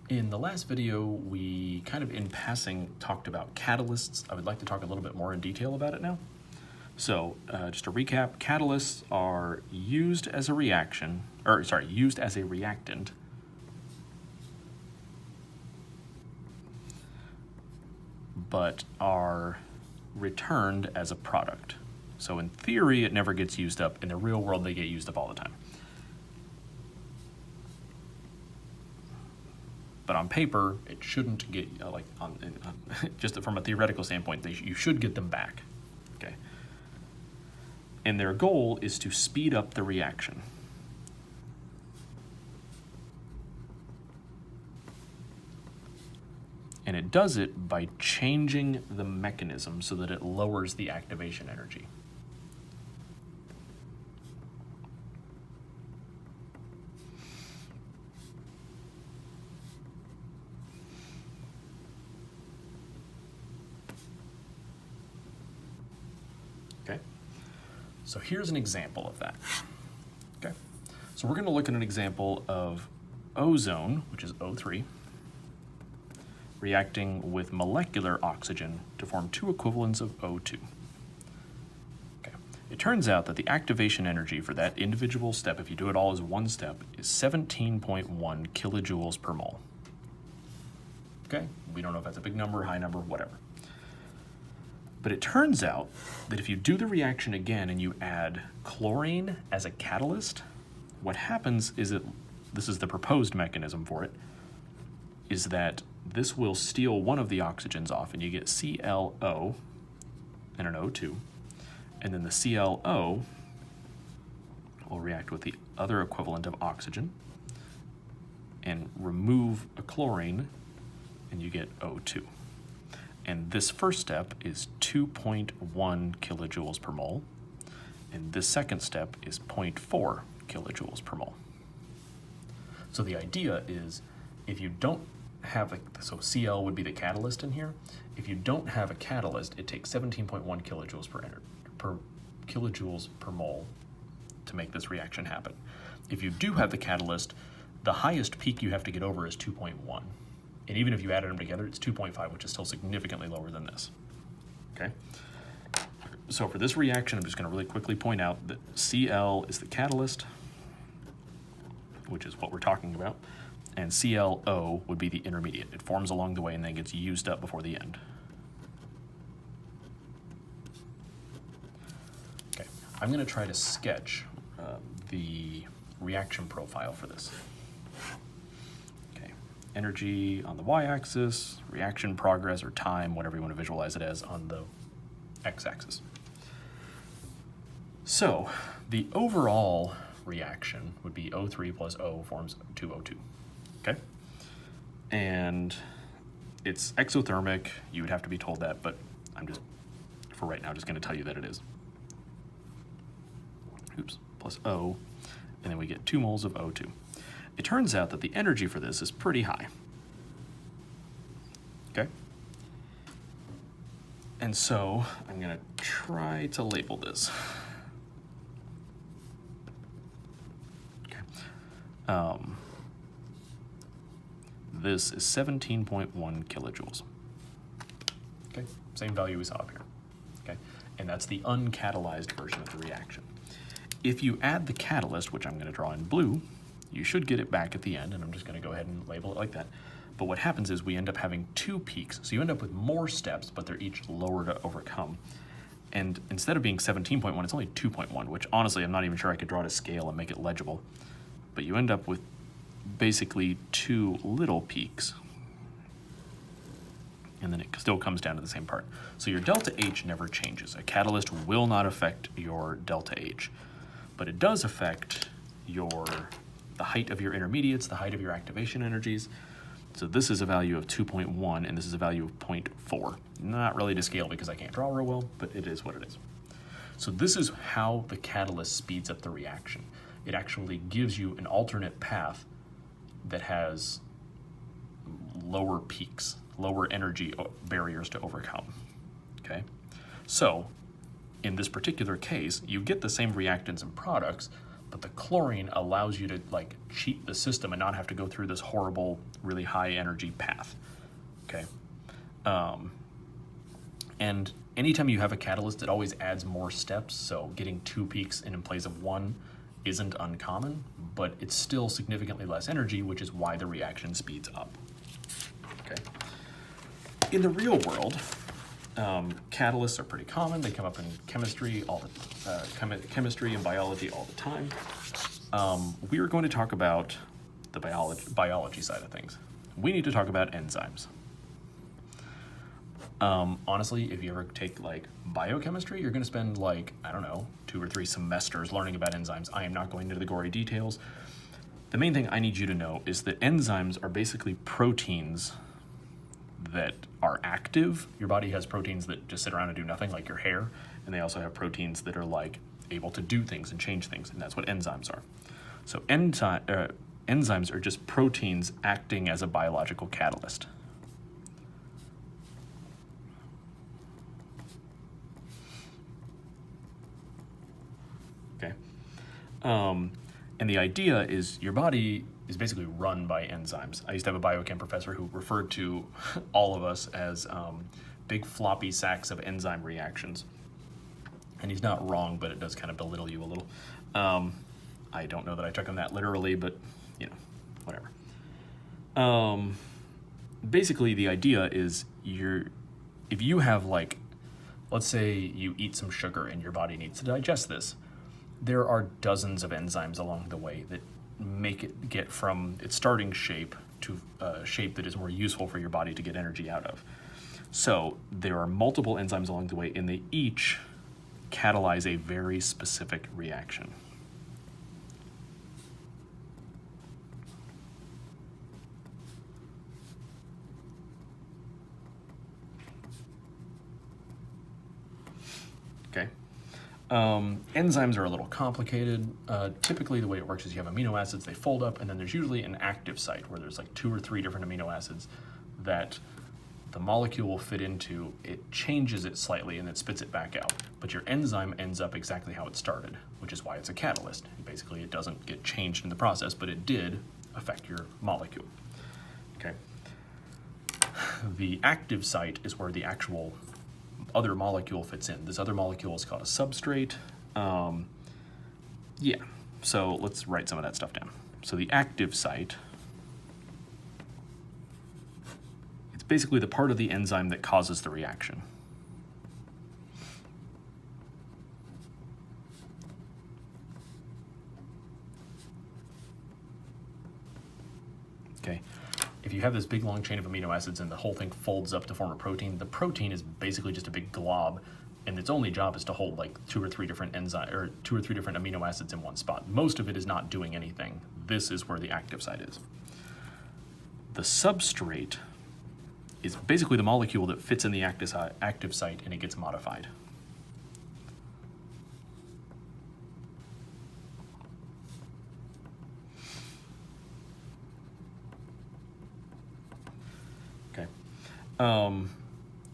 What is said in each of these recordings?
In the last video, we kind of in passing talked about catalysts. I would like to talk a little bit more in detail about it now. So just to recap, catalysts are used as a reaction, used as a reactant but are returned as a product. So in theory, it never gets used up. In the real world, they get used up all the time. But on paper, it shouldn't get, just from a theoretical standpoint, you should get them back, okay? And their goal is to speed up the reaction. And it does it by changing the mechanism so that it lowers the activation energy. Okay, so here's an example of that. Okay, so we're going to look at an example of ozone, which is O3, reacting with molecular oxygen to form two equivalents of O2. Okay. It turns out that the activation energy for that individual step, if you do it all as one step, is 17.1 kilojoules per mole. Okay, we don't know if that's a big number, high number, whatever. But it turns out that if you do the reaction again and you add chlorine as a catalyst, what happens is this is the proposed mechanism for it, is that this will steal one of the oxygens off and you get ClO and an O2. And then the ClO will react with the other equivalent of oxygen and remove a chlorine and you get O2. And this first step is 2.1 kilojoules per mole. And this second step is 0.4 kilojoules per mole. So the idea is if you don't have so Cl would be the catalyst in here. If you don't have a catalyst, it takes 17.1 kilojoules per kilojoules per mole to make this reaction happen. If you do have the catalyst, the highest peak you have to get over is 2.1. And even if you added them together, it's 2.5, which is still significantly lower than this. Okay? So for this reaction, I'm just going to really quickly point out that Cl is the catalyst, which is what we're talking about, and ClO would be the intermediate. It forms along the way and then gets used up before the end. Okay, I'm going to try to sketch the reaction profile for this. Okay, energy on the y-axis, reaction progress or time, whatever you want to visualize it as, on the x-axis. So the overall reaction would be O3 plus O forms 2O2. Okay, and it's exothermic. You would have to be told that, but I'm just, for right now, just going to tell you that it is. Oops, plus O, and then we get 2 moles of O2. It turns out that the energy for this is pretty high. Okay, and so I'm going to try to label this. Okay. This is 17.1 kilojoules. Okay, same value we saw up here. Okay, and that's the uncatalyzed version of the reaction. If you add the catalyst, which I'm going to draw in blue, you should get it back at the end, and I'm just going to go ahead and label it like that. But what happens is we end up having 2 peaks, so you end up with more steps, but they're each lower to overcome. And instead of being 17.1, it's only 2.1, which honestly I'm not even sure I could draw to scale and make it legible. But you end up with basically 2 little peaks, and then it still comes down to the same part. So your delta H never changes. A catalyst will not affect your delta H, but it does affect the height of your intermediates, the height of your activation energies. So this is a value of 2.1, and this is a value of 0.4. Not really to scale because I can't draw real well, but it is what it is. So this is how the catalyst speeds up the reaction. It actually gives you an alternate path that has lower peaks, lower energy barriers to overcome, okay? So in this particular case, you get the same reactants and products, but the chlorine allows you to like cheat the system and not have to go through this horrible, really high energy path. Okay. And anytime you have a catalyst, it always adds more steps. So getting 2 peaks in place of 1 isn't uncommon, but it's still significantly less energy, which is why the reaction speeds up. Okay. In the real world, catalysts are pretty common. They come up in chemistry chemistry and biology all the time. We are going to talk about the biology side of things. We need to talk about enzymes. Honestly, if you ever take like biochemistry, you're going to spend like, I don't know, 2 or 3 semesters learning about enzymes. I am not going into the gory details. The main thing I need you to know is that enzymes are basically proteins that are active. Your body has proteins that just sit around and do nothing, like your hair, and they also have proteins that are like able to do things and change things, and that's what enzymes are. So enzymes are just proteins acting as a biological catalyst. Okay. And the idea is your body is basically run by enzymes. I used to have a biochem professor who referred to all of us as big floppy sacks of enzyme reactions. And he's not wrong, but it does kind of belittle you a little. I don't know that I took him that literally, but you know, whatever. Basically the idea is if you have like, let's say you eat some sugar and your body needs to digest this, there are dozens of enzymes along the way that make it get from its starting shape to a shape that is more useful for your body to get energy out of. So there are multiple enzymes along the way, and they each catalyze a very specific reaction. Okay. Enzymes are a little complicated. Typically the way it works is you have amino acids, they fold up, and then there's usually an active site where there's like 2 or 3 different amino acids that the molecule will fit into. It changes it slightly and it spits it back out. But your enzyme ends up exactly how it started, which is why it's a catalyst. Basically it doesn't get changed in the process, but it did affect your molecule. Okay. The active site is where the actual other molecule fits in. This other molecule is called a substrate. Yeah, so let's write some of that stuff down. So the active site, it's basically the part of the enzyme that causes the reaction. Okay. If you have this big long chain of amino acids and the whole thing folds up to form a protein, the protein is basically just a big glob, and its only job is to hold like 2 or 3 different or 2 or 3 different amino acids in one spot. Most of it is not doing anything. This is where the active site is. The substrate is basically the molecule that fits in the active site and it gets modified.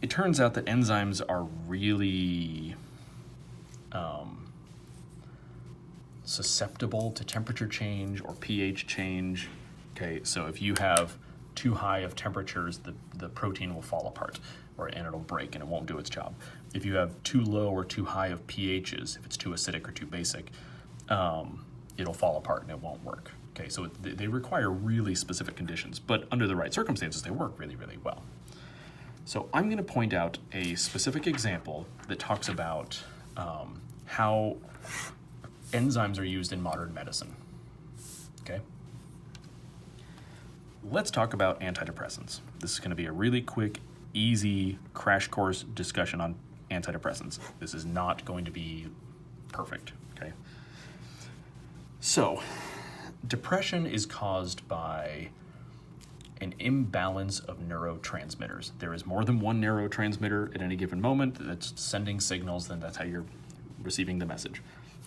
It turns out that enzymes are really susceptible to temperature change or pH change. Okay, so if you have too high of temperatures, the protein will fall apart, and it'll break and it won't do its job. If you have too low or too high of pHs, if it's too acidic or too basic, it'll fall apart and it won't work. Okay, so they require really specific conditions, but under the right circumstances, they work really, really well. So I'm going to point out a specific example that talks about how enzymes are used in modern medicine. Okay? Let's talk about antidepressants. This is going to be a really quick, easy crash course discussion on antidepressants. This is not going to be perfect. Okay? So, depression is caused by an imbalance of neurotransmitters. There is more than one neurotransmitter at any given moment that's sending signals, then that's how you're receiving the message.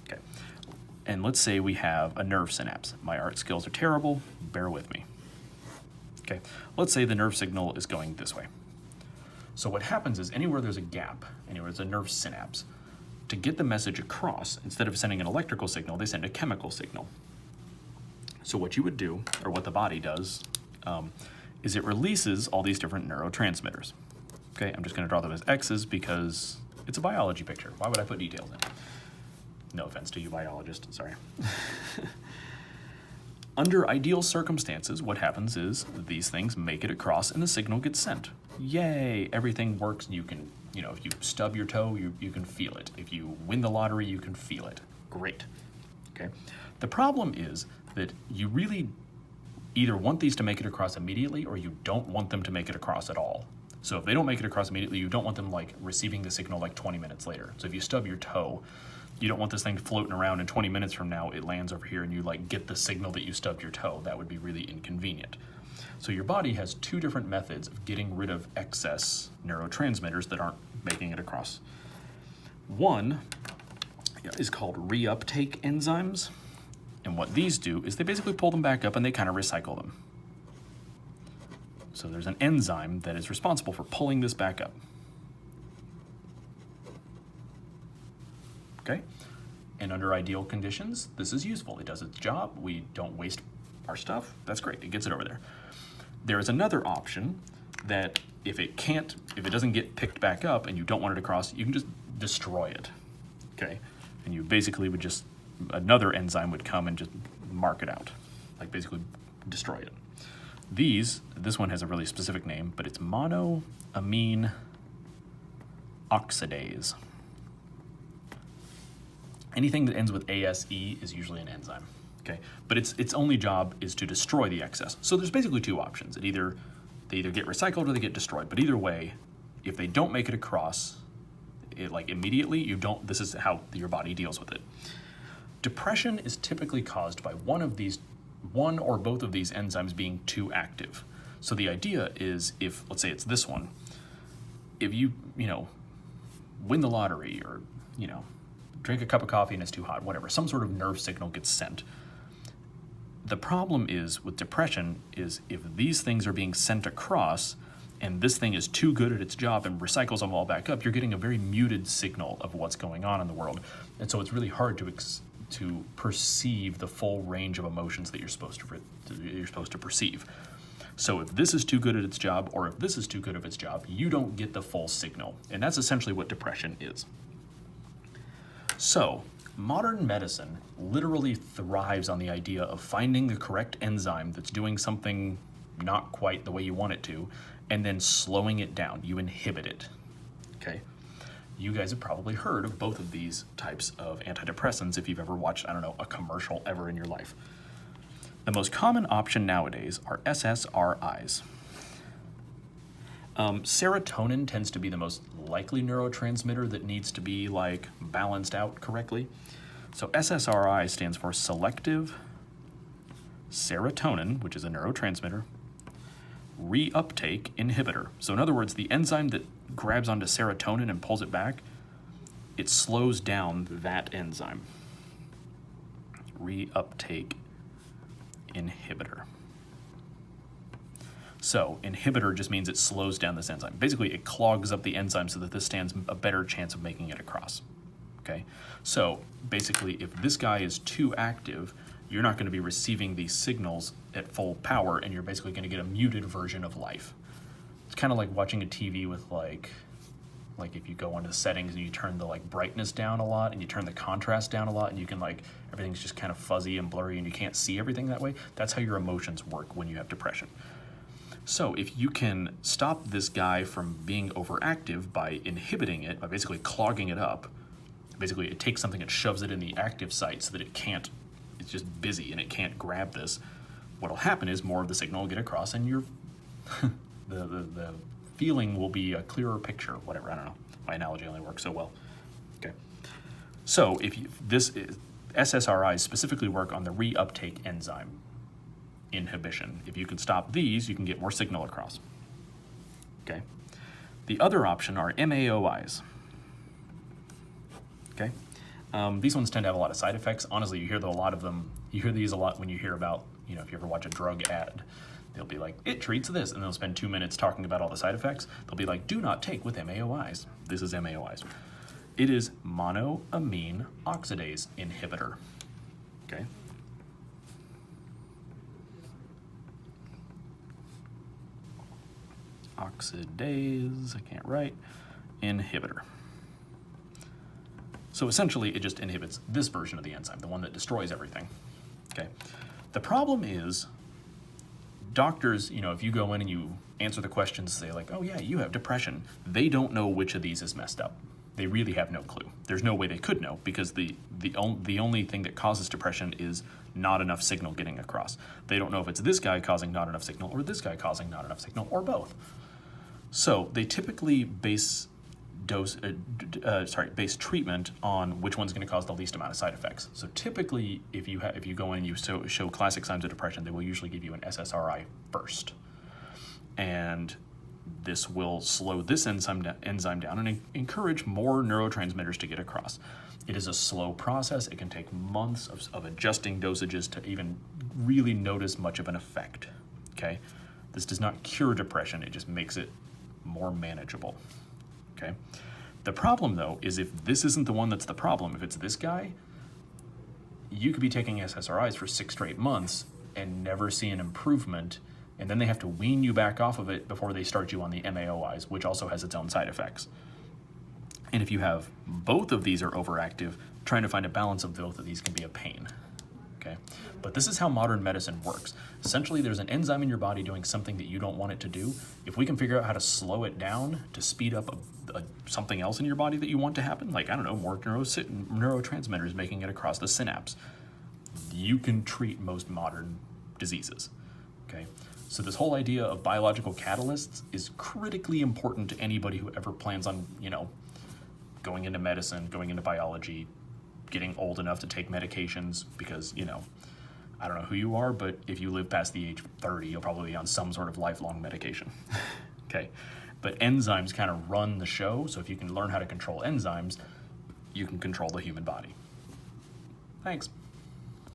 Okay. And let's say we have a nerve synapse. My art skills are terrible, bear with me. Okay. Let's say the nerve signal is going this way. So what happens is anywhere there's a gap, anywhere there's a nerve synapse, to get the message across, instead of sending an electrical signal, they send a chemical signal. So what you would do, or what the body does, is it releases all these different neurotransmitters. Okay, I'm just going to draw them as X's because it's a biology picture. Why would I put details in? No offense to you biologists, sorry. Under ideal circumstances, what happens is these things make it across and the signal gets sent. Yay, everything works. You can, if you stub your toe, you can feel it. If you win the lottery, you can feel it. Great, okay? The problem is that you really either want these to make it across immediately or you don't want them to make it across at all. So if they don't make it across immediately, you don't want them like receiving the signal like 20 minutes later. So if you stub your toe, you don't want this thing floating around and 20 minutes from now it lands over here and you like get the signal that you stubbed your toe. That would be really inconvenient. So your body has two different methods of getting rid of excess neurotransmitters that aren't making it across. One is called reuptake enzymes. And what these do is they basically pull them back up and they kind of recycle them. So there's an enzyme that is responsible for pulling this back up. Okay? And under ideal conditions, this is useful. It does its job. We don't waste our stuff. That's great. It gets it over there. There is another option that if it doesn't get picked back up and you don't want it across, you can just destroy it. Okay? And you basically would just, another enzyme would come and just mark it out. Like basically destroy it. This one has a really specific name, but it's monoamine oxidase. Anything that ends with ASE is usually an enzyme, okay? But its only job is to destroy the excess. So there's basically two options. They either get recycled or they get destroyed. But either way, if they don't make it across, like immediately, this is how your body deals with it. Depression is typically caused by one or both of these enzymes being too active. So the idea is if, let's say it's this one, if you win the lottery or, drink a cup of coffee and it's too hot, whatever, some sort of nerve signal gets sent. The problem is with depression is if these things are being sent across and this thing is too good at its job and recycles them all back up, you're getting a very muted signal of what's going on in the world. And so it's really hard to perceive the full range of emotions that you're supposed to perceive. So if this is too good at its job or if this is too good of its job, you don't get the full signal. And that's essentially what depression is. So modern medicine literally thrives on the idea of finding the correct enzyme that's doing something not quite the way you want it to, and then slowing it down. You inhibit it, okay? You guys have probably heard of both of these types of antidepressants if you've ever watched, a commercial ever in your life. The most common option nowadays are SSRIs. Serotonin tends to be the most likely neurotransmitter that needs to be balanced out correctly. So SSRI stands for selective serotonin, which is a neurotransmitter, reuptake inhibitor. So in other words, the enzyme that grabs onto serotonin and pulls it back, it slows down that enzyme. Reuptake inhibitor. So inhibitor just means it slows down this enzyme. Basically, it clogs up the enzyme so that this stands a better chance of making it across. Okay? So basically, if this guy is too active, you're not going to be receiving these signals at full power, and you're basically going to get a muted version of life. It's kind of like watching a TV with like if you go into the settings and you turn the brightness down a lot and you turn the contrast down a lot and you can everything's just kind of fuzzy and blurry and you can't see everything that way. That's how your emotions work when you have depression. So if you can stop this guy from being overactive by inhibiting it, by basically clogging it up, basically it takes something and shoves it in the active site so that it's just busy and it can't grab this. What'll happen is more of the signal will get across and the feeling will be a clearer picture, whatever, I don't know. My analogy only works so well. Okay. So SSRIs specifically work on the reuptake enzyme inhibition. If you can stop these, you can get more signal across. Okay. The other option are MAOIs. Okay. These ones tend to have a lot of side effects. Honestly, you hear a lot of them. You hear these a lot when you hear about, if you ever watch a drug ad, they'll be like, it treats this, and they'll spend 2 minutes talking about all the side effects. They'll be like, do not take with MAOIs. This is MAOIs. It is monoamine oxidase inhibitor. Okay. Oxidase, I can't write, inhibitor. So essentially, it just inhibits this version of the enzyme, the one that destroys everything. Okay. The problem is, doctors, if you go in and you answer the questions, say like, oh yeah, you have depression, they don't know which of these is messed up. They really have no clue. There's no way they could know, because the only thing that causes depression is not enough signal getting across. They don't know if it's this guy causing not enough signal or this guy causing not enough signal, or both. So they typically base treatment on which one's going to cause the least amount of side effects. So typically, if you go in and you show classic signs of depression, they will usually give you an SSRI first, and this will slow this enzyme down and encourage more neurotransmitters to get across. It is a slow process. It can take months of adjusting dosages to even really notice much of an effect. Okay, this does not cure depression. It just makes it more manageable. Okay. The problem, though, is if this isn't the one that's the problem, if it's this guy, you could be taking SSRIs for 6 straight months and never see an improvement, and then they have to wean you back off of it before they start you on the MAOIs, which also has its own side effects. And if you have both of these are overactive, trying to find a balance of both of these can be a pain. Okay? But this is how modern medicine works. Essentially, there's an enzyme in your body doing something that you don't want it to do. If we can figure out how to slow it down to speed up something else in your body that you want to happen, like, I don't know, more neurotransmitters making it across the synapse, you can treat most modern diseases. Okay? So this whole idea of biological catalysts is critically important to anybody who ever plans on, going into medicine, going into biology, getting old enough to take medications, because, I don't know who you are, but if you live past the age of 30, you'll probably be on some sort of lifelong medication. Okay. But enzymes kind of run the show, so if you can learn how to control enzymes, you can control the human body. Thanks.